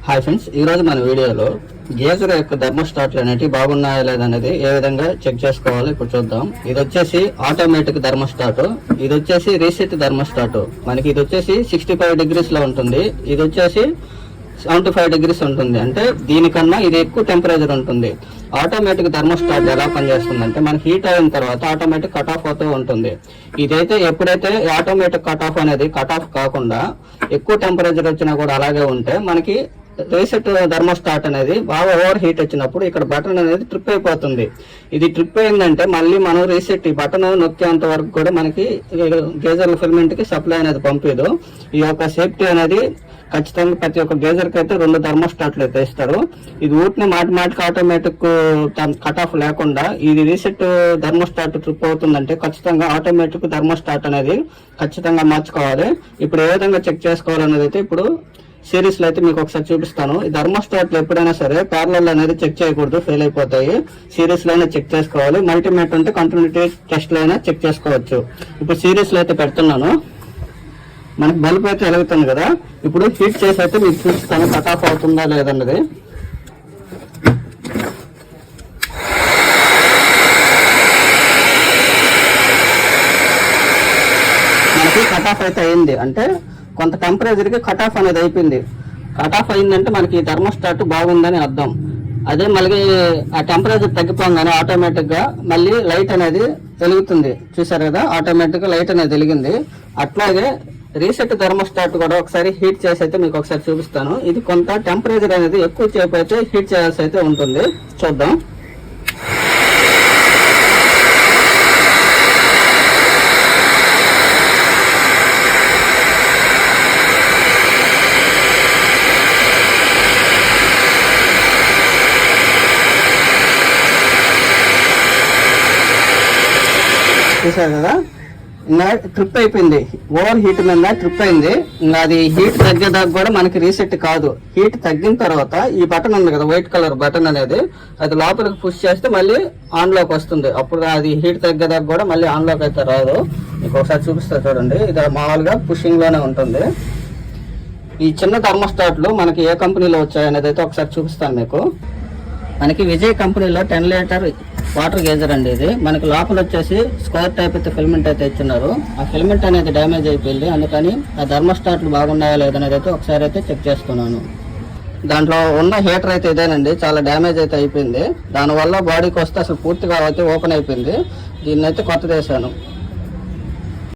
Hi friends, ఈరోజు మన వీడియోలో గేజర్ యొక్క థర్మోస్టాట్లు అనేవి బాగున్నాయా లేదనేది ఏ విధంగా చెక్ చేసుకోవాలో ఇప్పుడు చూద్దాం. ఇది వచ్చేసి ఆటోమేటిక్ థర్మోస్టాట్, ఇది వచ్చేసి రీసెట్ థర్మోస్టాట్. మనకి ఇది వచ్చేసి 65 degrees లో ఉంటుంది, ఇది వచ్చేసి 75 degrees ఉంటుంది. అంటే దీనికన్నా ఇది ఎక్కువ టెంపరేచర్ ఉంటుంది. ఆటోమేటిక్ థర్మోస్టాట్ ఎలా పనిచేస్తుంది అంటే మనకి హీట్ అయిన తర్వాత ఆటోమేటిక్ కట్ ఆఫ్ అవుతూ ఉంటుంది. ఇదైతే ఎప్పుడైతే ఆటోమేటిక్ కట్ ఆఫ్ అనేది కట్ ఆఫ్ కాకుండా ఎక్కువ టెంపరేచర్ వచ్చినా కూడా అలాగే ఉంటే మనకి రీసెట్ థర్మోస్టాట్ అనేది బాగా ఓవర్ హీట్ వచ్చినప్పుడు ఇక్కడ బటన్ అనేది ట్రిప్ అయిపోతుంది. ఇది ట్రిప్ అయిందంటే మళ్ళీ మనం రీసెట్ ఈ బటన్ నొక్కేంత వరకు కూడా మనకి గేజర్ ఫిల్మెంట్ కి సప్లై అనేది పంపేదు. ఈ యొక్క సేఫ్టీ అనేది ఖచ్చితంగా ప్రతి ఒక్క గేజర్ కి అయితే 2 థర్మోస్టాట్లు అయితే ఇస్తారు. ఇది ఊటిని మాటికి ఆటోమేటిక్ కట్ ఆఫ్ లేకుండా ఇది రీసెట్ థర్మోస్టాట్ ట్రిప్ అవుతుందంటే ఖచ్చితంగా ఆటోమేటిక్ థర్మోస్టాట్ అనేది ఖచ్చితంగా మార్చుకోవాలి. ఇప్పుడు ఏ విధంగా చెక్ చేసుకోవాలనేది అయితే ఇప్పుడు సిరీస్ లో అయితే మీకు ఒకసారి చూపిస్తాను. ఈ థర్మోస్టాట్లు ఎప్పుడైనా సరే ప్యారలల్ అనేది చెక్ చేయకూడదు, ఫెయిల్ అయిపోతాయి. సిరీస్ లో అయినా చెక్ చేసుకోవాలి, మల్టీమీటర్ ఉంటే కంటిన్యూటీ టెస్ట్ లో అయినా చెక్ చేసుకోవచ్చు. ఇప్పుడు సిరీస్ లో అయితే పెడుతున్నాను. మనకి బల్బ్ అయితే వెలుగుతుంది కదా, ఇప్పుడు హీట్ చేసి అయితే మీకు చూపిస్తాను కట్ ఆఫ్ అవుతుందా లేదన్నది. మనకి కట్ ఆఫ్ అయితే అయింది, అంటే కొంత టెంపరేచర్ కి కట్ ఆఫ్ అనేది అయిపోయింది. కట్ ఆఫ్ అయిందంటే మనకి థర్మోస్టాట్ బాగుందని అర్థం. అదే మళ్ళీ ఆ టెంపరేచర్ తగ్గిపోగానే ఆటోమేటిక్ గా మళ్ళీ లైట్ అనేది వెలుగుతుంది. చూసారు కదా, ఆటోమేటిక్ గా లైట్ అనేది వెలిగింది. అట్లాగే రీసెట్ థర్మోస్టాట్ కూడా ఒకసారి హీట్ చేసి అయితే మీకు ఒకసారి చూపిస్తాను. ఇది కొంత టెంపరేచర్ అనేది ఎక్కువ సేపు అయితే హీట్ చేయాల్సి అయితే ఉంటుంది. చూద్దాం. చూసారు కదా, ఇంకా ట్రిప్ అయిపోయింది. ఓవర్ హీట్ మీద ట్రిప్ అయింది. ఇంకా అది హీట్ తగ్గేదాకా కూడా మనకి రీసెట్ కాదు. హీట్ తగ్గిన తర్వాత ఈ బటన్ ఉంది కదా, వైట్ కలర్ బటన్ అనేది, అది లోపలికి పుష్ చేస్తే మళ్ళీ ఆన్ లోకి వస్తుంది. అప్పుడు అది హీట్ తగ్గేదాకా కూడా మళ్ళీ ఆన్ లోకి అయితే రాదు. మీకు ఒకసారి చూపిస్తా చూడండి. ఇది మామూలుగా పుషింగ్ లోనే ఉంటుంది. ఈ చిన్న థర్మోస్టాట్లు మనకి ఏ కంపెనీలో వచ్చాయనేది అయితే ఒకసారి చూపిస్తాను మీకు. మనకి విజయ్ కంపెనీలో 10 లీటర్ వాటర్ గేజర్ అండి. ఇది మనకి లోపల వచ్చేసి స్క్వేర్ టైప్ అయితే ఫిల్మెంట్ అయితే ఇచ్చినారు. ఆ ఫిల్మెంట్ అనేది డ్యామేజ్ అయిపోయింది, అందుకని ఆ థర్మోస్టాట్లు బాగున్నాయా లేదనేది అయితే ఒకసారి అయితే చెక్ చేస్తున్నాను. దాంట్లో ఉన్న హీటర్ అయితే ఇదేనండి, చాలా డ్యామేజ్ అయితే అయిపోయింది. దానివల్ల బాడీకి వస్తే అసలు పూర్తిగా అయితే ఓపెన్ అయిపోయింది. దీన్ని అయితే కొత్తది వేసాను.